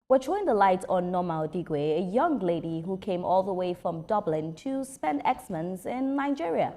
We're throwing the light on Noma Odigwe, a young lady who came all the way from Dublin to spend X months in Nigeria.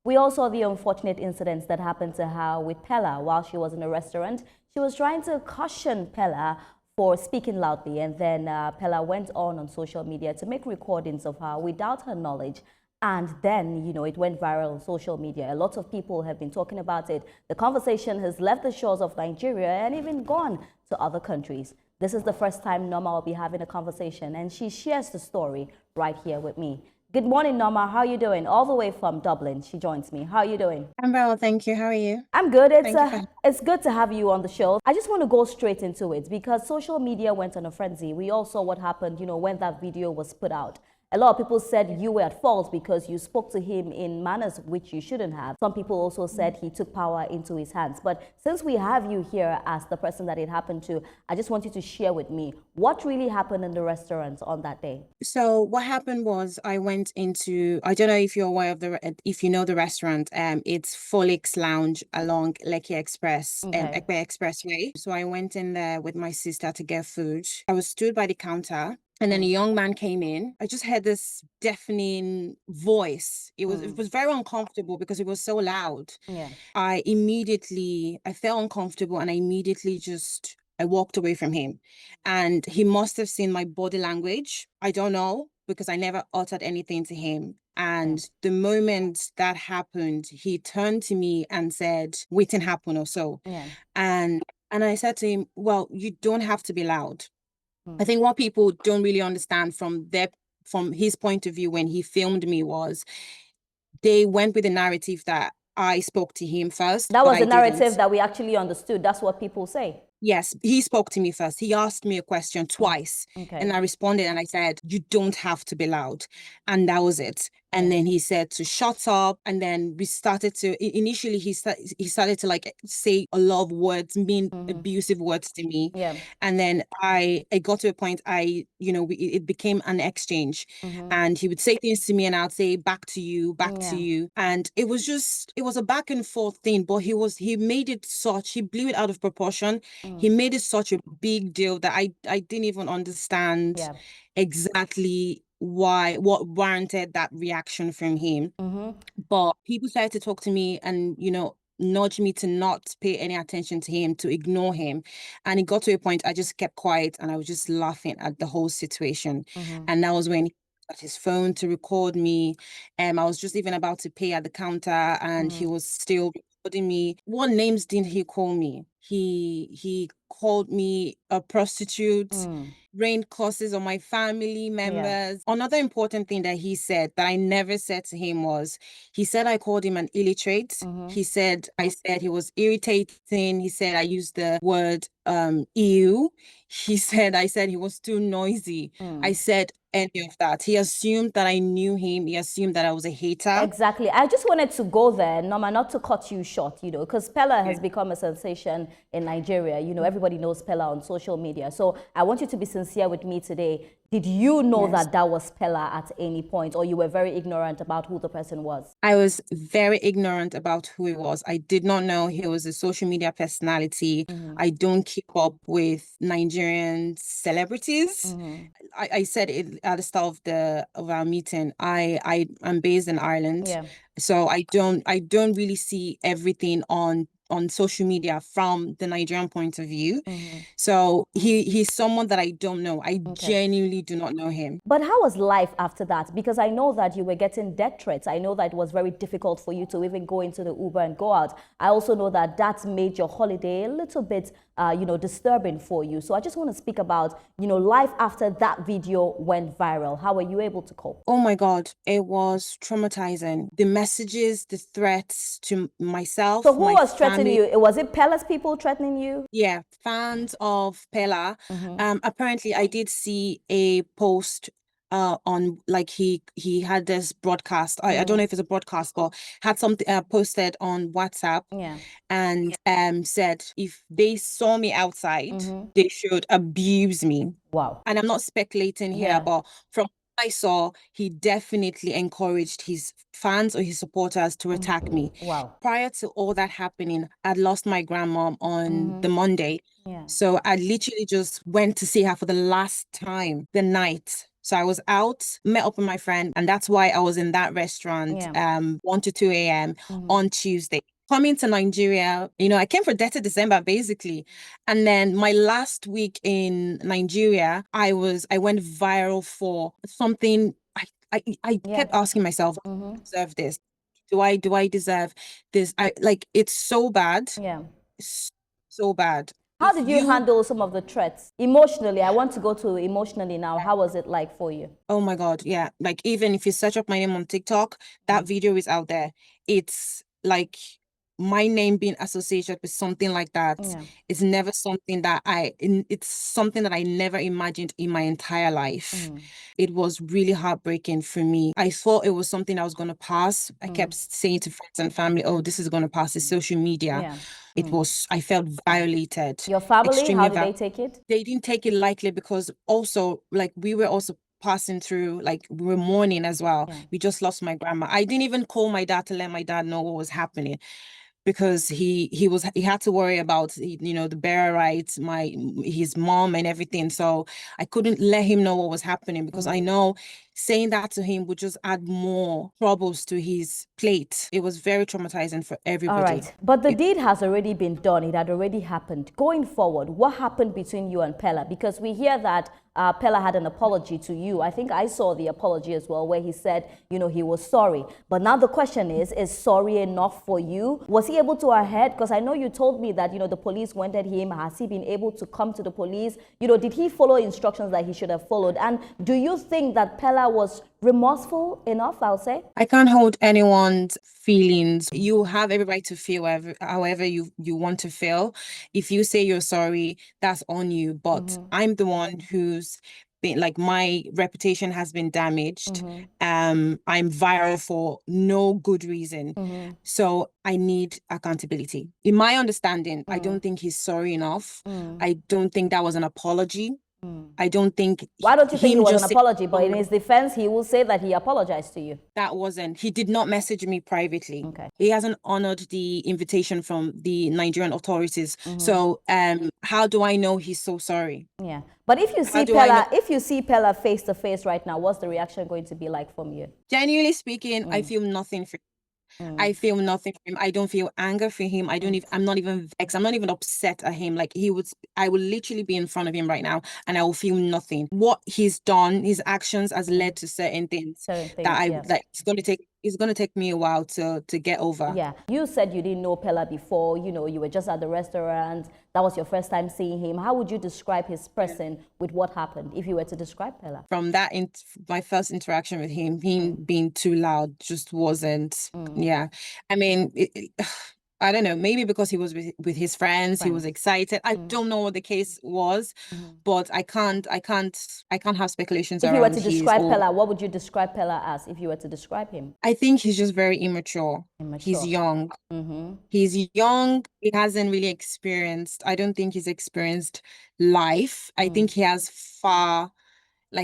We all saw the unfortunate incidents that happened to her with Peller while she was in a restaurant. She was trying to caution Peller for speaking loudly, and then Peller went on social media to make recordings of her without her knowledge. And then, it went viral on social media. A lot of people have been talking about it. The conversation has left the shores of Nigeria and even gone to other countries. This is the first time Norma will be having a conversation, and she shares the story right here with me. Good morning, Norma. How are you doing? All the way from Dublin, she joins me. How are you doing? I'm well, thank you. How are you? I'm good. Thank you It's good to have you on the show. I just want to go straight into it because social media went on a frenzy. We all saw what happened, when that video was put out. A lot of people said you were at fault because you spoke to him in manners which you shouldn't have. Some people also said he took power into his hands. But since we have you here as the person that it happened to, I just want you to share with me what really happened in the restaurant on that day. So what happened was I went into, I don't know if you're aware of if you know the restaurant, it's Folix Lounge along Lekki Express, Okay. Ekpe Expressway. So I went in there with my sister to get food. I was stood by the counter. And then a young man came in. I just heard this deafening voice. It was very uncomfortable because it was so loud. Yeah. I felt uncomfortable, and I walked away from him. And he must have seen my body language. I don't know, because I never uttered anything to him. And the moment that happened, he turned to me and said, "Waiting happen or so." Yeah. And I said to him, "Well, you don't have to be loud." I think what people don't really understand from his point of view when he filmed me was they went with the narrative that I spoke to him first. That but was I the narrative didn't. that we actually understood. That's what people say. Yes, he spoke to me first. He asked me a question twice, Okay. and I responded and I said, "You don't have to be loud." And that was it. And then he said to shut up. And then we started to, initially he started to like say a lot of words, mean abusive words to me. Yeah. And then I got to a point, it became an exchange. And he would say things to me and I'd say, "Back to you, back to you." And it was a back and forth thing, but he blew it out of proportion. He made it such a big deal that I didn't even understand exactly what warranted that reaction from him. But people started to talk to me and, nudge me to not pay any attention to him, to ignore him. And it got to a point I just kept quiet and I was just laughing at the whole situation. And that was when he got his phone to record me. I was just even about to pay at the counter and he was still recording me. What names didn't he call me? He called me a prostitute, rained curses on my family members. Another important thing that he said that I never said to him was, he said I called him an illiterate. He said I said he was irritating. He said I used the word ew. I said he was too noisy. I said any of that. He assumed that I knew him. He assumed that I was a hater. Exactly. I just wanted to go there, Norma, not to cut you short, because Peller has become a sensation in Nigeria. Everybody knows Peller on social media. So I want you to be sincere with me today. Did you know that was Peller at any point, or you were very ignorant about who the person was? I was very ignorant about who he was. I did not know he was a social media personality. I don't keep up with Nigerian celebrities. I said it at the start of our meeting. I'm based in Ireland, so I don't really see everything on social media from the Nigerian point of view. So he's someone that I don't know. I genuinely do not know him. But how was life after that? Because I know that you were getting death threats. I know that it was very difficult for you to even go into the Uber and go out. I also know that that made your holiday a little bit, disturbing for you. So I just want to speak about, life after that video went viral. How were you able to cope? Oh my God, it was traumatizing. The messages, the threats to myself. So who was threatening you? Was it Peller's people threatening you? Yeah, fans of Peller. Apparently I did see a post on, like, he had this broadcast. I don't know if it's a broadcast, but had something posted on WhatsApp. And said if they saw me outside, they should abuse me. Wow. And I'm not speculating here, but from I saw, he definitely encouraged his fans or his supporters to attack me. Wow. Prior to all that happening, I'd lost my grandma on the Monday. Yeah. So I literally just went to see her for the last time the night. So I was out, met up with my friend, and that's why I was in that restaurant 1 to 2 a.m. on Tuesday. Coming to Nigeria, I came for Death of December basically. And then my last week in Nigeria, I went viral for something. I kept asking myself, do I deserve this? Do I deserve this? It's so bad. Yeah. It's so bad. How did you handle some of the threats emotionally? I want to go to emotionally now. How was it like for you? Oh my God, yeah. Like even if you search up my name on TikTok, that video is out there. It's like my name being associated with something like that is never something that it's something that I never imagined in my entire life. It was really heartbreaking for me. I thought it was something I was going to pass. I kept saying to friends and family, oh, this is going to pass. It's social media. I felt violated. Your family, how did they take it? They didn't take it lightly because also, like, we were also passing through, like, we were mourning as well. We just lost my grandma. I didn't even call my dad to let my dad know what was happening, because he had to worry about, the bearer rights, his mom and everything. So I couldn't let him know what was happening, because I know saying that to him would just add more troubles to his plate. It was very traumatizing for everybody. All right, but the deed has already been done. It had already happened. Going forward, what happened between you and Peller? Because we hear that Peller had an apology to you. I think I saw the apology as well, where he said, he was sorry. But now the question is sorry enough for you? Was he able to ahead? Because I know you told me that, the police went at him. Has he been able to come to the police? Did he follow instructions that he should have followed? And do you think that Peller was remorseful enough, I'll say? I can't hold anyone's feelings. You have every right to feel however you want to feel. If you say you're sorry, that's on you. But I'm the one who's been, like, my reputation has been damaged. I'm viral for no good reason. So I need accountability. In my understanding, I don't think he's sorry enough. I don't think that was an apology. I don't think. Why don't you think it was an apology? But in his defense, he will say that he apologized to you. That wasn't. He did not message me privately. Okay. He hasn't honored the invitation from the Nigerian authorities. So how do I know he's so sorry? Yeah. But if you see Peller face to face right now, what's the reaction going to be like from you? Genuinely speaking, I feel nothing for him. I feel nothing for him. I don't feel anger for him. I'm not even vexed. I'm not even upset at him. Like, I will literally be in front of him right now and I will feel nothing. What he's done, his actions has led to certain things that it's going to take me a while to get over. Yeah. You said you didn't know Peller before, you were just at the restaurant. That was your first time seeing him. How would you describe his person with what happened, if you were to describe Peller? From that, my first interaction with him being too loud just wasn't. Yeah. I mean, I don't know, maybe because he was with his friends, he was excited. I don't know what the case was, but I can't have speculations around. If you were to describe Peller, what would you describe Peller as if you were to describe him? I think he's just very immature. He's young. He's young. He hasn't really experienced, I don't think he's experienced life. I think he has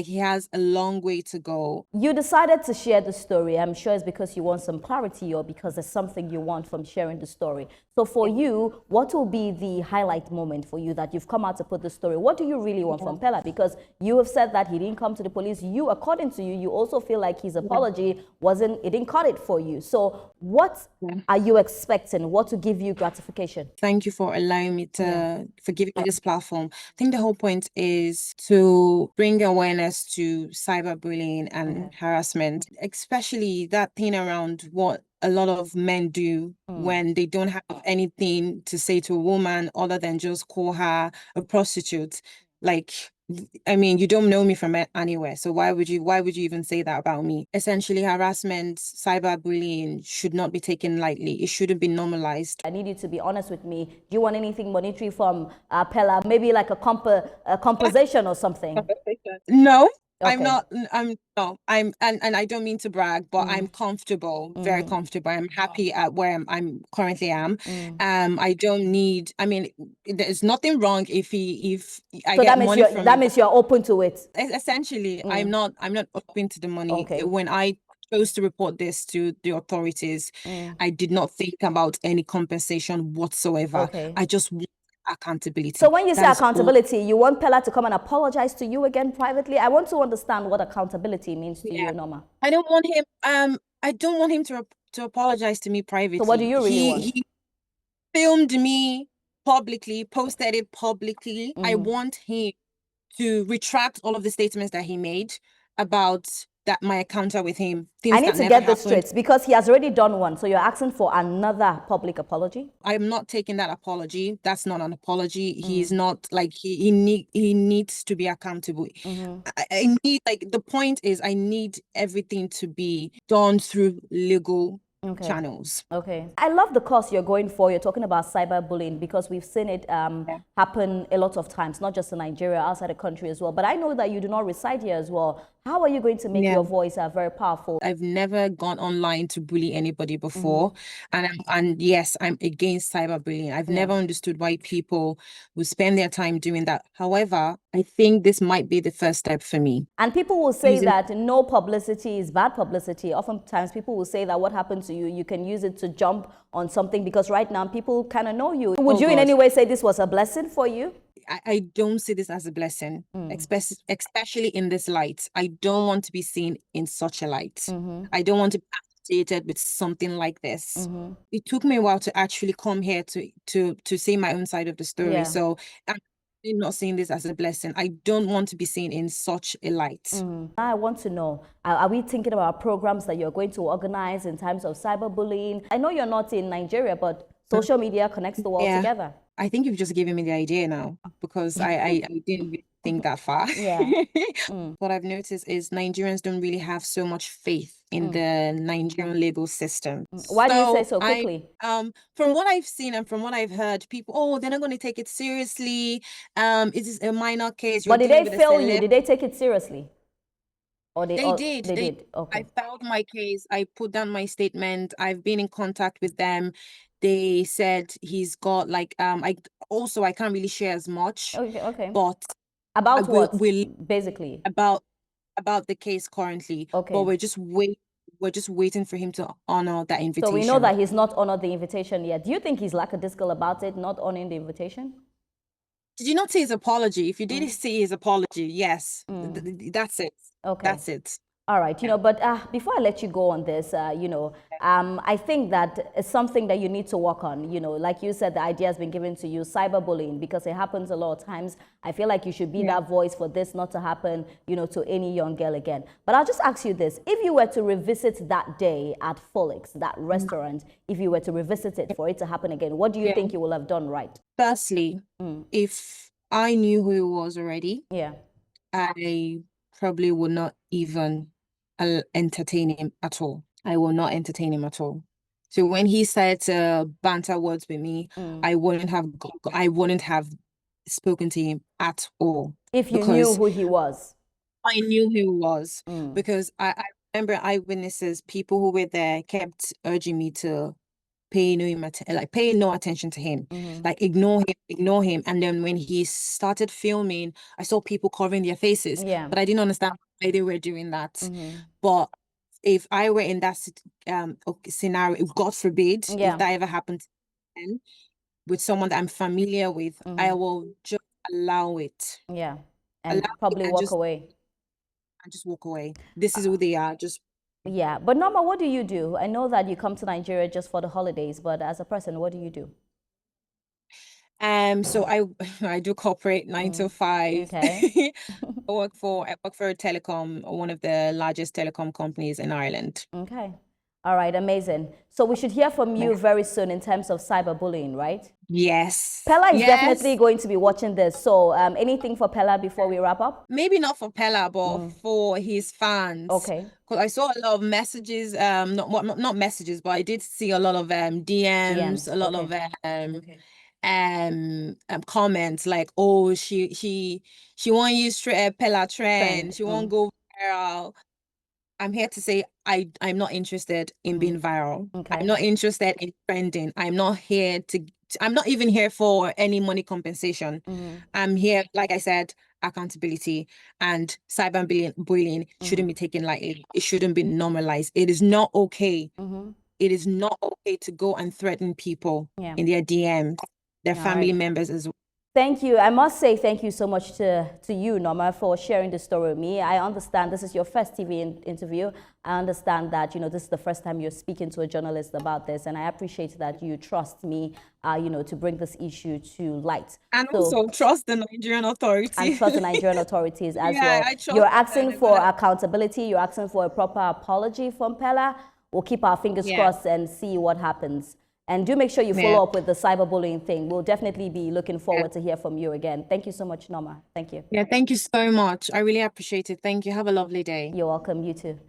he has a long way to go. You decided to share the story. I'm sure it's because you want some clarity or because there's something you want from sharing the story. So for you, what will be the highlight moment for you that you've come out to put the story? What do you really want from Peller? Because you have said that he didn't come to the police. According to you, you also feel like his apology it didn't cut it for you. So what are you expecting? What to give you gratification? Thank you for allowing me for giving me this platform. I think the whole point is to bring awareness to cyberbullying and harassment, especially that thing around what a lot of men do when they don't have anything to say to a woman other than just call her a prostitute. Like, I mean, you don't know me from anywhere, so why would you even say that about me? Essentially, harassment, cyberbullying should not be taken lightly. It shouldn't be normalized. I need you to be honest with me. Do you want anything monetary from Peller? Maybe like a compensation or something? No. I'm Okay. not, I'm no, I'm and I don't mean to brag, but I'm comfortable, very comfortable. I'm happy at where I'm currently am. I don't need, I mean, there's nothing wrong if I So get money from that it, means you're open to it. essentially, I'm not open to the money. Okay. When I chose to report this to the authorities, I did not think about any compensation whatsoever. Okay. I just want accountability. So when you say That is all. accountability, you want Peller to come and apologize to you again privately? I want to understand what accountability means to you, Norma. I don't want him. I don't want him to apologize to me privately. So what do you really want? He filmed me publicly, posted it publicly. I want him to retract all of the statements that he made about that my encounter with him. I need to get this straight because he has already done one. So you're asking for another public apology? I'm not taking that apology. That's not an apology. He's not like he needs to be accountable. I need, like, the point is I need everything to be done through legal channels. Okay. I love the course you're going for. You're talking about cyberbullying because we've seen it happen a lot of times, not just in Nigeria, outside the country as well. But I know that you do not reside here as well. How are you going to make your voice very powerful? I've never gone online to bully anybody before. And yes, I'm against cyberbullying. I've never understood why people would spend their time doing that. However, I think this might be the first step for me. And people will say that no publicity is bad publicity. Oftentimes people will say that what happened to you, you can use it to jump on something because right now people kind of know you. Would you in any way say this was a blessing for you? I don't see this as a blessing, especially in this light. I don't want to be seen in such a light. I don't want to be associated with something like this. It took me a while to actually come here to say my own side of the story. So I'm not seeing this as a blessing. I don't want to be seen in such a light. I want to know, are we thinking about programs that you're going to organize in terms of cyberbullying? I know you're not in Nigeria, but social media connects the world together. I think you've just given me the idea now because I didn't really think that far. What I've noticed is Nigerians don't really have so much faith in the Nigerian legal system. Why do you say so quickly? From what I've seen and from what I've heard, people, they're not going to take it seriously. It is a minor case. But did they fail you? Did they take it seriously? Or they did. They did. Okay. I filed my case. I put down my statement. I've been in contact with them. They said he's got like I can't really share as much. Okay. But about what? Basically about the case currently. Okay. But we're just waiting for him to honor that invitation. So we know that he's not honored the invitation yet. Do you think he's lackadaisical about it, not honoring the invitation? Did you not see his apology? If you didn't see his apology, yes, that's it. Okay. That's it. All right, but before I let you go on this, I think that it's something that you need to work on. Like you said, the idea has been given to you, cyberbullying, because it happens a lot of times. I feel like you should be that voice for this not to happen, to any young girl again. But I'll just ask you this. If you were to revisit that day at Folix, that restaurant, if you were to revisit it for it to happen again, what do you think you will have done right? Firstly, if I knew who he was already, I probably would not even entertain him at all. I will not entertain him at all. So when he said banter words with me, I wouldn't have spoken to him at all. If you knew who he was. I knew who he was because I remember eyewitnesses, people who were there kept urging me to pay no attention to him, like ignore him. And then when he started filming, I saw people covering their faces, but I didn't understand why they were doing that. But if I were in that scenario, God forbid, if that ever happened again with someone that I'm familiar with, I will just allow it. And probably walk away. And just walk away. This is who they are. But Norma, what do you do? I know that you come to Nigeria just for the holidays, but as a person, what do you do? So I do corporate 9 to 5. Okay. I work for a telecom, one of the largest telecom companies in Ireland. Okay. All right, amazing. So we should hear from you very soon in terms of cyberbullying, right? Yes. Peller is definitely going to be watching this. So anything for Peller before we wrap up? Maybe not for Peller, but for his fans. Okay. Because I saw a lot of messages, not messages, but I did see a lot of DMs, a lot of comments like, oh, she won't use Peller trend, she won't go viral. I'm here to say I'm not interested in being viral. Okay. I'm not interested in trending. I'm not even here for any money compensation. I'm here, like I said, accountability, and cyberbullying shouldn't be taken lightly. It shouldn't be normalized. It is not okay. It is not okay to go and threaten people in their DMs, their family members as well. Thank you. I must say thank you so much to you, Norma, for sharing this story with me. I understand this is your first TV interview. I understand that, this is the first time you're speaking to a journalist about this, and I appreciate that you trust me, to bring this issue to light. And also trust the Nigerian authorities. And trust the Nigerian authorities as well. You're asking for accountability. You're asking for a proper apology from Peller. We'll keep our fingers crossed and see what happens. And do make sure you follow up with the cyberbullying thing. We'll definitely be looking forward to hear from you again. Thank you so much, Norma. Thank you. Yeah, thank you so much. I really appreciate it. Thank you. Have a lovely day. You're welcome. You too.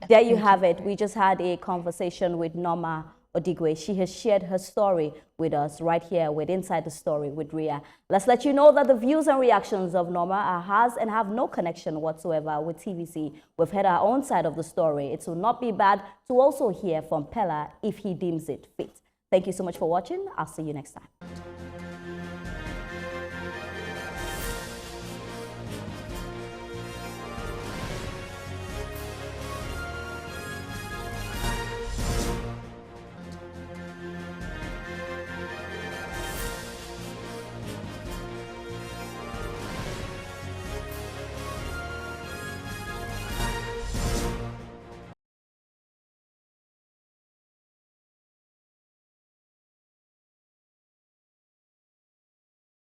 There you have it. We just had a conversation with Noma Odigwe. She has shared her story with us right here with Inside the Story with Riyah. Let's let you know that the views and reactions of Norma are hers and have no connection whatsoever with TVC. We've heard our own side of the story. It will not be bad to also hear from Peller if he deems it fit. Thank you so much for watching. I'll see you next time.